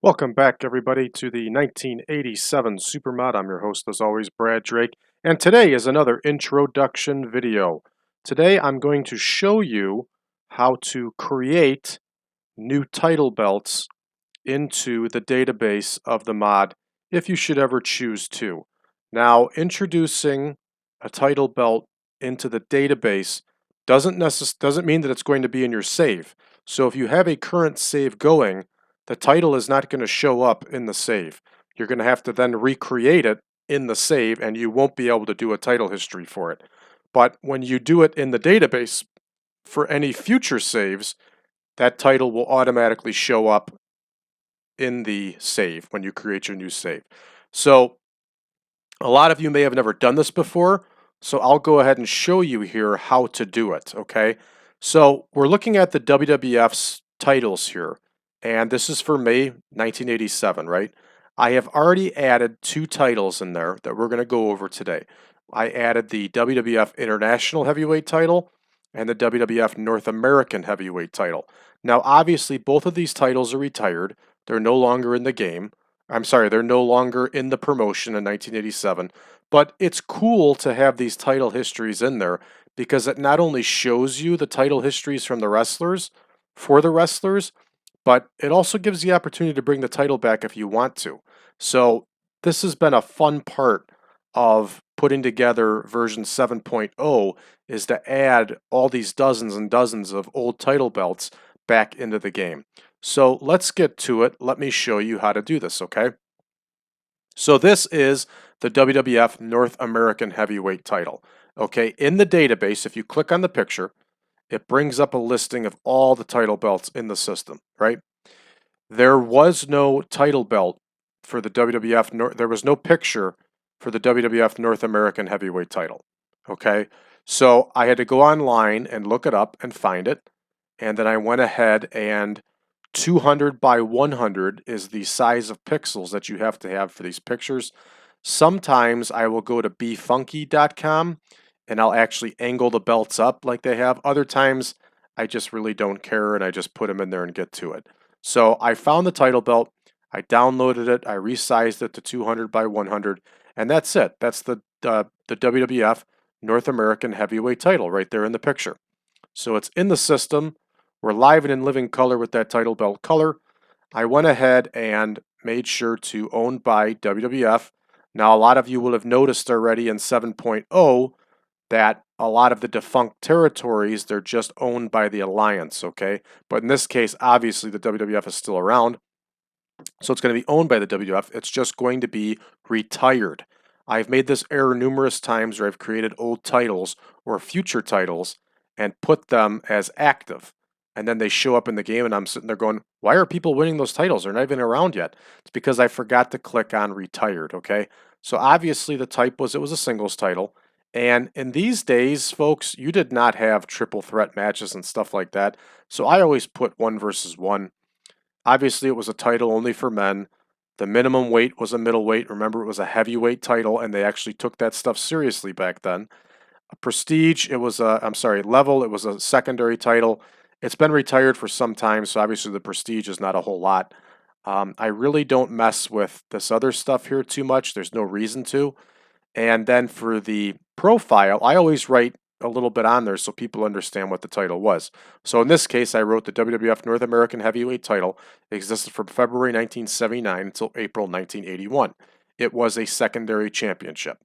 Welcome back, everybody, to the 1987 Supermod. I'm your host, as always, Brad Drake, and today is another introduction video. Today, I'm going to show you how to create new title belts into the database of the mod, if you should ever choose to. Now, introducing a title belt into the database doesn't mean that it's going to be in your save. So if you have a current save going, the title is not going to show up in the save. You're going to have to then recreate it in the save, and you won't be able to do a title history for it. But when you do it in the database for any future saves, that title will automatically show up in the save when you create your new save. So a lot of you may have never done this before, so I'll go ahead and show you here how to do it, okay? So we're looking at the WWF's titles here, and this is for May 1987, right? I have already added two titles in there that we're going to go over today. I added the WWF International Heavyweight title and the WWF North American Heavyweight title. Now, obviously, both of these titles are retired. They're no longer in the game. I'm sorry, they're no longer in the promotion in 1987, but it's cool to have these title histories in there because it not only shows you the title histories from the wrestlers for the wrestlers, but it also gives the opportunity to bring the title back if you want to. So this has been a fun part of putting together version 7.0 is to add all these dozens and dozens of old title belts back into the game. So let's get to it. Let me show you how to do this, okay? So this is the WWF North American Heavyweight title. Okay, in the database, if you click on the picture, it brings up a listing of all the title belts in the system, right? There was no title belt for the WWF, there was no picture for the WWF North American Heavyweight title, okay? So I had to go online and look it up and find it, and then I went ahead and 200 by 100 is the size of pixels that you have to have for these pictures. Sometimes I will go to befunky.com and I'll actually angle the belts up like they have. Other times I just really don't care and I just put them in there and get to it. So I found the title belt, I downloaded it, I resized it to 200 by 100, and that's it. That's the WWF North American Heavyweight title right there in the picture. So it's in the system. We're live and in living color with that title belt color. I went ahead and made sure to own by WWF. Now, a lot of you will have noticed already in 7.0 that a lot of the defunct territories, they're just owned by the Alliance, okay? But in this case, obviously, the WWF is still around. So it's going to be owned by the WWF. It's just going to be retired. I've made this error numerous times where I've created old titles or future titles and put them as active. And then they show up in the game and I'm sitting there going, why are people winning those titles? They're not even around yet. It's because I forgot to click on retired, okay? So obviously the type was it was a singles title. And in these days, folks, you did not have triple threat matches and stuff like that. So I always put 1 versus 1. Obviously, it was a title only for men. The minimum weight was a middleweight. Remember, it was a heavyweight title, and they actually took that stuff seriously back then. A prestige, it was a, I'm sorry, level, it was a secondary title. It's been retired for some time, so obviously the prestige is not a whole lot. I really don't mess with this other stuff here too much. There's no reason to. And then for the profile, I always write a little bit on there so people understand what the title was. So in this case, I wrote the WWF North American Heavyweight title. It existed from February 1979 until April 1981. It was a secondary championship.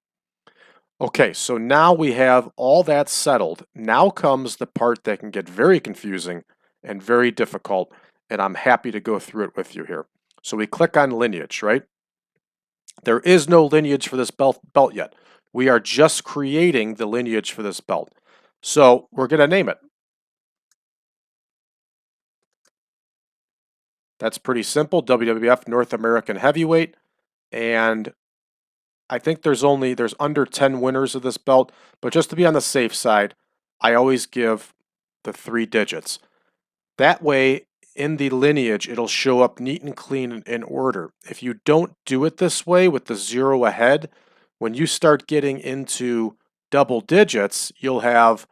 Okay, so now we have all that settled. Now comes the part that can get very confusing and very difficult, and I'm happy to go through it with you here. So we click on Lineage, right? There is no lineage for this belt yet. We are just creating the lineage for this belt. So we're going to name it. That's pretty simple. WWF North American Heavyweight. And I think there's under 10 winners of this belt. But just to be on the safe side, I always give the 3 digits. That way, in the lineage, it'll show up neat and clean in order. If you don't do it this way with the 0 ahead, when you start getting into double digits, you'll have,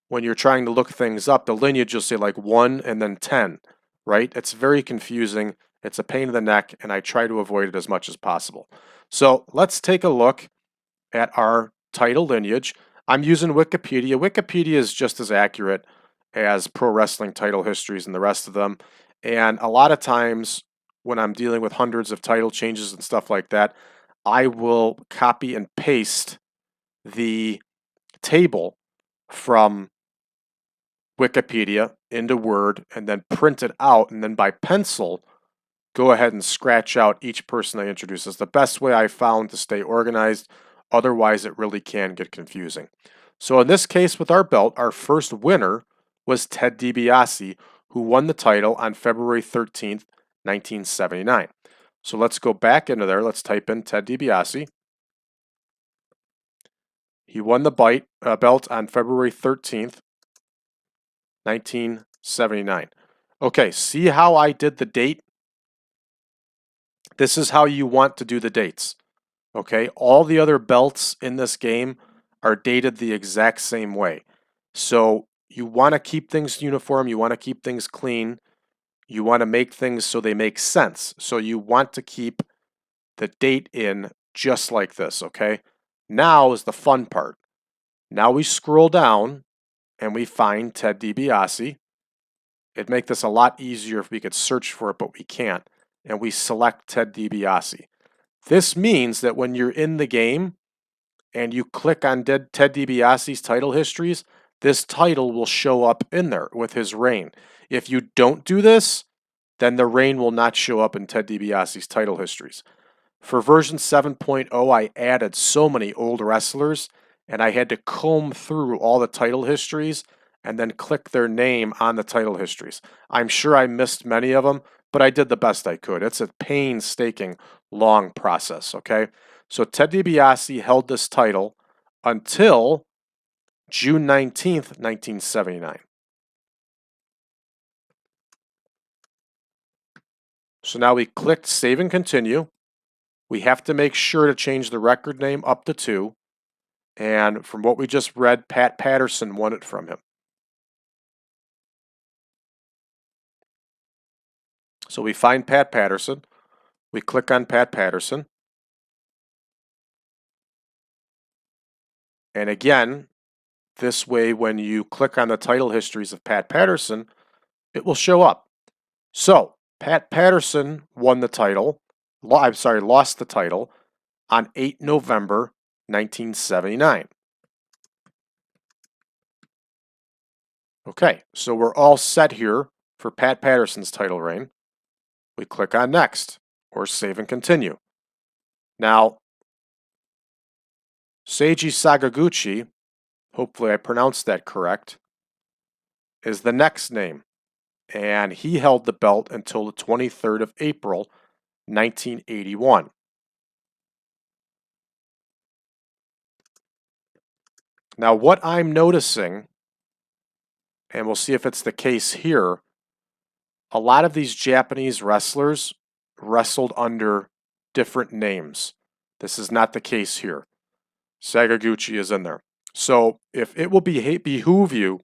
when you're trying to look things up, the lineage you'll say like 1 and then 10, right? It's very confusing. It's a pain in the neck, and I try to avoid it as much as possible. So let's take a look at our title lineage. I'm using Wikipedia. Wikipedia is just as accurate as pro wrestling title histories and the rest of them. And a lot of times when I'm dealing with hundreds of title changes and stuff like that, I will copy and paste the table from Wikipedia into Word and then print it out, and then by pencil go ahead and scratch out each person I introduce. It's the best way I found to stay organized. Otherwise, it really can get confusing. So in this case with our belt, our first winner was Ted DiBiase, who won the title on February 13th, 1979. So let's go back into there. Let's type in Ted DiBiase. He won the belt on February 13th, 1979. Okay, see how I did the date? This is how you want to do the dates. Okay, all the other belts in this game are dated the exact same way. So you want to keep things uniform, you want to keep things clean, you want to make things so they make sense. So you want to keep the date in just like this, okay? Now is the fun part. Now we scroll down and we find Ted DiBiase. It'd make this a lot easier if we could search for it, but we can't. And we select Ted DiBiase. This means that when you're in the game and you click on Ted DiBiase's title histories, this title will show up in there with his reign. If you don't do this, then the reign will not show up in Ted DiBiase's title histories. For version 7.0, I added so many old wrestlers, and I had to comb through all the title histories and then click their name on the title histories. I'm sure I missed many of them, but I did the best I could. It's a painstaking, long process, okay? So Ted DiBiase held this title until June 19th, 1979. So now we clicked Save and Continue. We have to make sure to change the record name up to 2. And from what we just read, Pat Patterson won it from him. So we find Pat Patterson. We click on Pat Patterson. And again, this way when you click on the title histories of Pat Patterson, it will show up. So Pat Patterson won the title, lost the title on 8 November 1979. Okay, so we're all set here for Pat Patterson's title reign. We click on Next or Save and Continue. Now, Seiji Sakaguchi, hopefully I pronounced that correct, is the next name. And he held the belt until the 23rd of April, 1981. Now, what I'm noticing, and we'll see if it's the case here, a lot of these Japanese wrestlers wrestled under different names. This is not the case here. Sakaguchi is in there. So if it will behoove you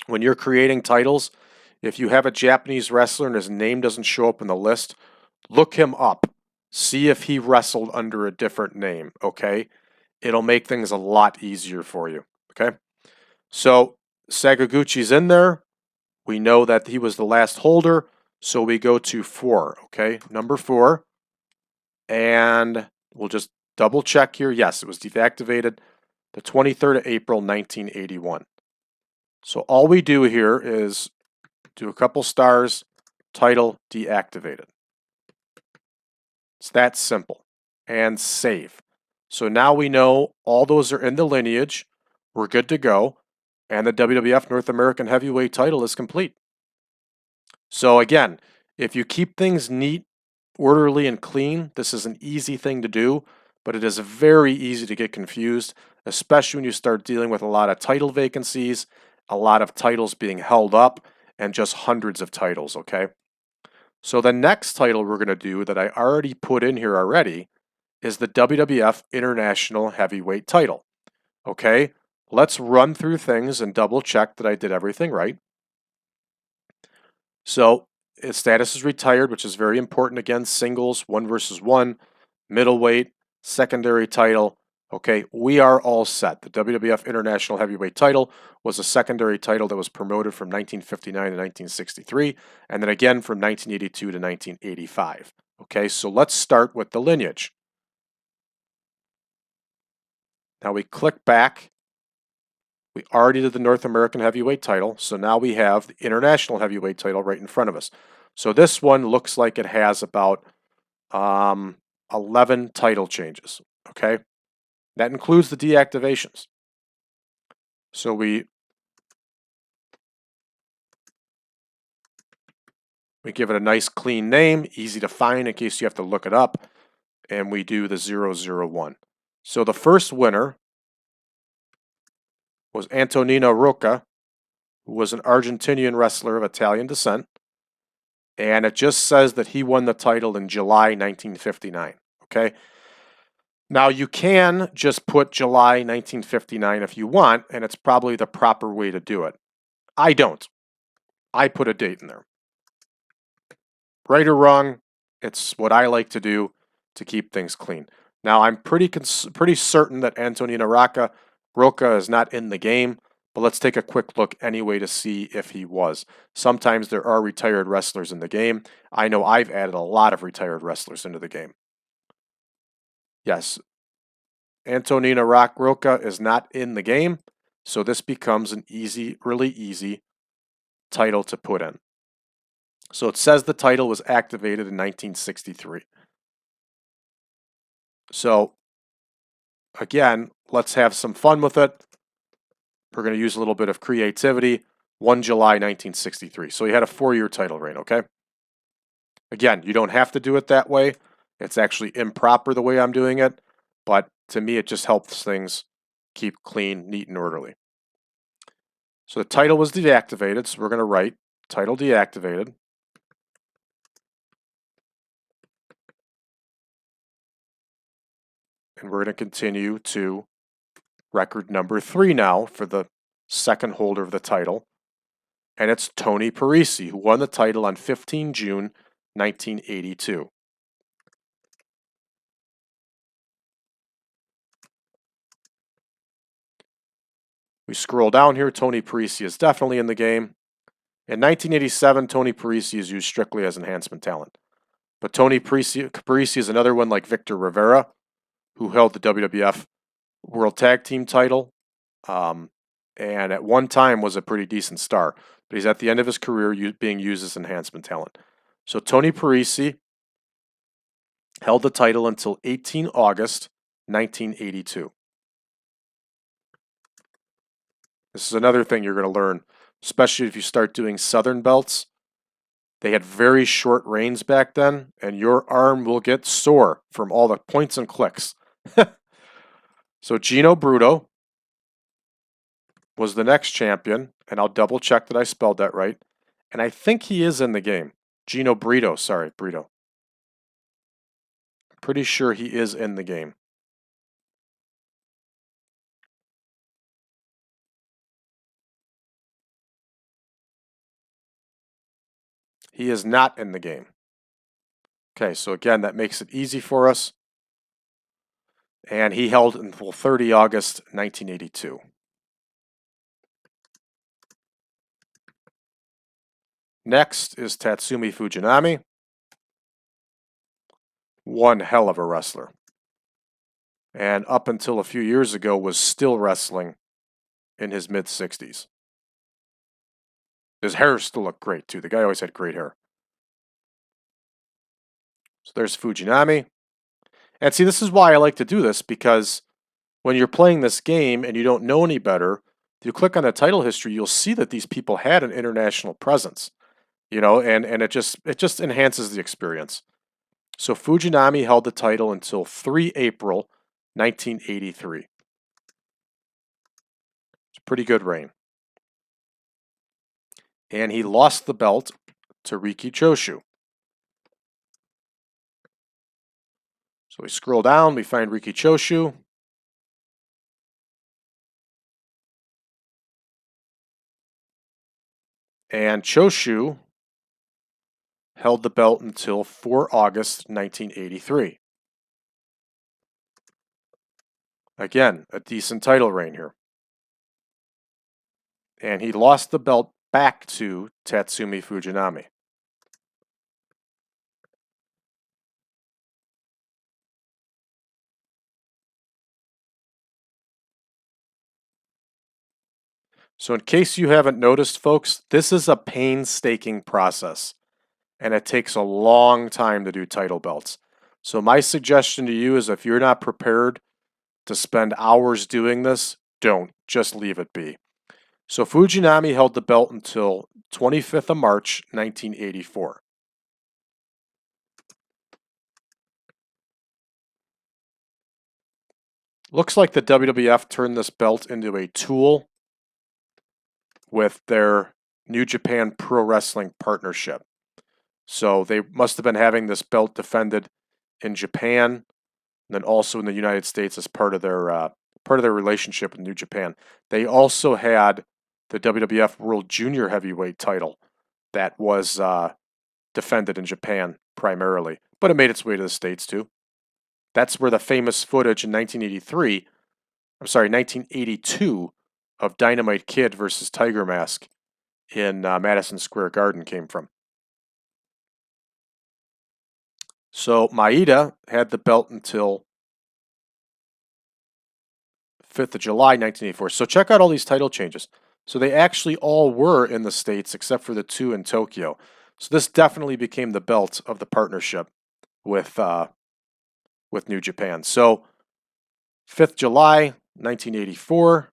when you're creating titles, if you have a Japanese wrestler and his name doesn't show up in the list, look him up. See if he wrestled under a different name, okay? It'll make things a lot easier for you, okay? So Sakaguchi's in there. We know that he was the last holder, so we go to 4, okay? Number 4. And we'll just double check here. Yes, it was deactivated the 23rd of April, 1981. So all we do here is do a couple stars, title deactivated. It's that simple. And save. So now we know all those are in the lineage. We're good to go. And the WWF North American Heavyweight title is complete. So again, if you keep things neat, orderly, and clean, this is an easy thing to do, but it is very easy to get confused, especially when you start dealing with a lot of title vacancies, a lot of titles being held up, and just hundreds of titles, okay? So the next title we're going to do that I already put in here already is the WWF International Heavyweight title. Okay, let's run through things and double check that I did everything right. So His status is retired, which is very important. Again, singles, 1 versus 1, middleweight, secondary title. Okay, we are all set. The WWF International Heavyweight title was a secondary title that was promoted from 1959 to 1963, and then again from 1982 to 1985. Okay, so let's start with the lineage. Now we click back. We already did the North American Heavyweight title, so now we have the International Heavyweight title right in front of us. So this one looks like it has about 11 title changes, okay? That includes the deactivations. So we give it a nice clean name, easy to find in case you have to look it up, and we do the 001. So the first winner was Antonino Rocca, who was an Argentinian wrestler of Italian descent, and it just says that he won the title in July 1959, okay? Now, you can just put July 1959 if you want, and it's probably the proper way to do it. I don't. I put a date in there. Right or wrong, it's what I like to do to keep things clean. Now, I'm pretty certain that Antonino Rocca is not in the game, but let's take a quick look anyway to see if he was. Sometimes there are retired wrestlers in the game. I know I've added a lot of retired wrestlers into the game. Yes, Antonino Rocca is not in the game, so this becomes an easy, really easy title to put in. So it says the title was activated in 1963. So again, let's have some fun with it. We're going to use a little bit of creativity. 1 July 1963. So he had a 4-year title reign, okay? Again, you don't have to do it that way. It's actually improper the way I'm doing it, but to me it just helps things keep clean, neat, and orderly. So the title was deactivated, so we're going to write title deactivated. And we're going to continue to record number 3 now for the second holder of the title. And it's Tony Parisi, who won the title on 15 June 1982. We scroll down here, Tony Parisi is definitely in the game. In 1987, Tony Parisi is used strictly as enhancement talent. But Tony Parisi is another one like Victor Rivera, who held the WWF World Tag Team title, and at one time was a pretty decent star. But he's at the end of his career being used as enhancement talent. So Tony Parisi held the title until 18 August 1982. This is another thing you're going to learn, especially if you start doing Southern belts. They had very short reigns back then, and your arm will get sore from all the points and clicks. So Gino Bruto was the next champion, and I'll double check that I spelled that right. And I think he is in the game. Gino Brito, sorry, Brito. Pretty sure he is in the game. He is not in the game. Okay, so again, that makes it easy for us. And he held until 30 August 1982. Next is Tatsumi Fujinami. One hell of a wrestler. And up until a few years ago was still wrestling in his mid-60s. His hair still looked great too. The guy always had great hair. So there's Fujinami. And see, this is why I like to do this, because when you're playing this game and you don't know any better, if you click on the title history, you'll see that these people had an international presence. You know, and it just enhances the experience. So Fujinami held the title until 3 April 1983. It's a pretty good reign. And he lost the belt to Riki Choshu. So we scroll down, we find Riki Choshu. And Choshu held the belt until 4 August 1983. Again, a decent title reign here. And he lost the belt back to Tatsumi Fujinami. So in case you haven't noticed, folks, this is a painstaking process, and it takes a long time to do title belts. So my suggestion to you is if you're not prepared to spend hours doing this, don't. Just leave it be. So Fujinami held the belt until 25th of March, 1984. Looks like the WWF turned this belt into a tool with their New Japan Pro Wrestling partnership. So they must have been having this belt defended in Japan, and then also in the United States as part of their relationship with New Japan. They also had the WWF World Junior Heavyweight title that was defended in Japan primarily, but it made its way to the States too. That's where the famous footage in 1982 of Dynamite Kid versus Tiger Mask in Madison Square Garden came from. So Maeda had the belt until 5th of July, 1984. So check out all these title changes. So they actually all were in the States except for the two in Tokyo. So this definitely became the belt of the partnership with New Japan. So 5th July, 1984,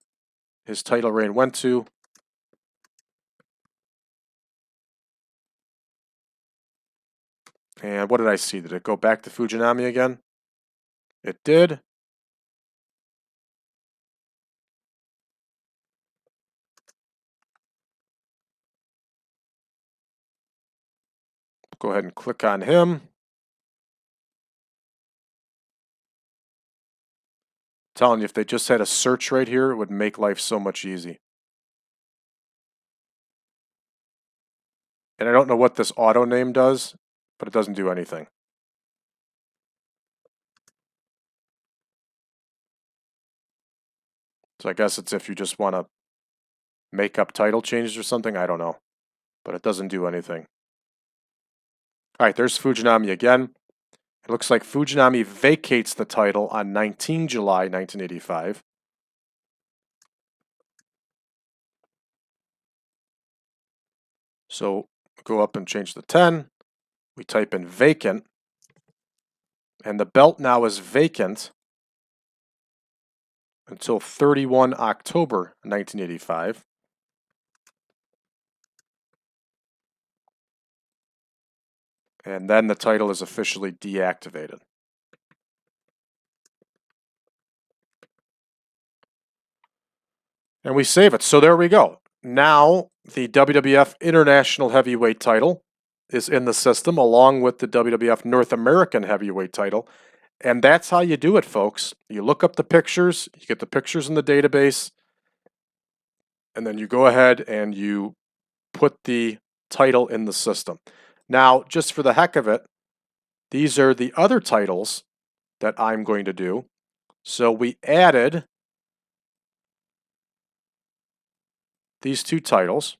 his title reign went to and what did I see? Did it go back to Fujinami again? It did. Go ahead and click on him. Telling you, if they just had a search right here, it would make life so much easy. And I don't know what this auto name does, but it doesn't do anything. So I guess it's if you just want to make up title changes or something, I don't know. But it doesn't do anything. All right, there's Fujinami again. It looks like Fujinami vacates the title on 19 July 1985. So go up and change the 10. We type in vacant. And the belt now is vacant until 31 October 1985. And then the title is officially deactivated. And we save it. So there we go. Now the WWF International Heavyweight title is in the system along with the WWF North American Heavyweight title. And that's how you do it, folks. You look up the pictures, you get the pictures in the database, and then you go ahead and you put the title in the system. Now, just for the heck of it, these are the other titles that I'm going to do. So we added these two titles.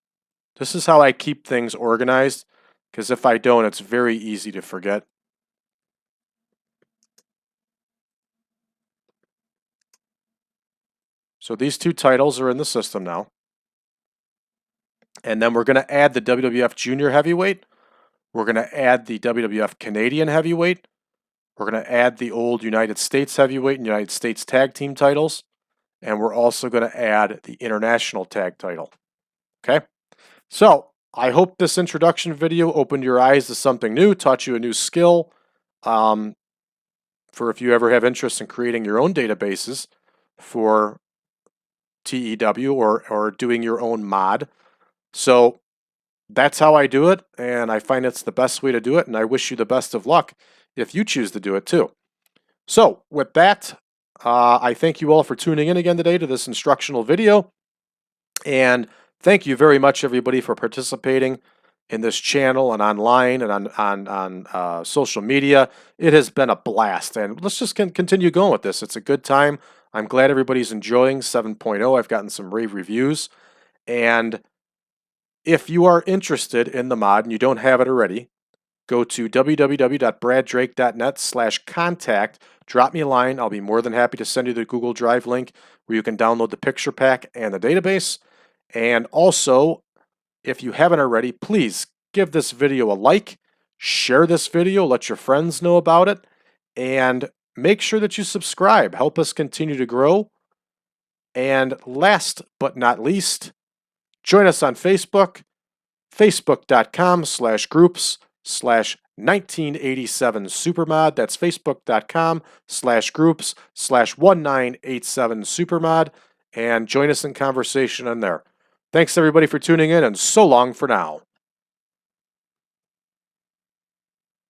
This is how I keep things organized, because if I don't, it's very easy to forget. So these two titles are in the system now. And then we're going to add the WWF Junior Heavyweight. We're going to add the WWF Canadian Heavyweight. We're going to add the old United States Heavyweight and United States Tag Team titles. And we're also going to add the International Tag title. Okay? So, I hope this introduction video opened your eyes to something new, taught you a new skill. For if you ever have interest in creating your own databases for TEW or doing your own mod. So, that's how I do it, and I find it's the best way to do it, and I wish you the best of luck if you choose to do it too. So, with that, I thank you all for tuning in again today to this instructional video, and thank you very much, everybody, for participating in this channel and online and on social media. It has been a blast, and let's just continue going with this. It's a good time. I'm glad everybody's enjoying 7.0. I've gotten some rave reviews, and if you are interested in the mod and you don't have it already, go to www.braddrake.net/contact. Drop me a line. I'll be more than happy to send you the Google Drive link where you can download the picture pack and the database. And also, if you haven't already, please give this video a like, share this video, let your friends know about it, and make sure that you subscribe. Help us continue to grow. And last but not least, join us on Facebook, facebook.com/groups/1987 Supermod. That's facebook.com/groups/1987 Supermod. And join us in conversation on there. Thanks everybody for tuning in, and so long for now.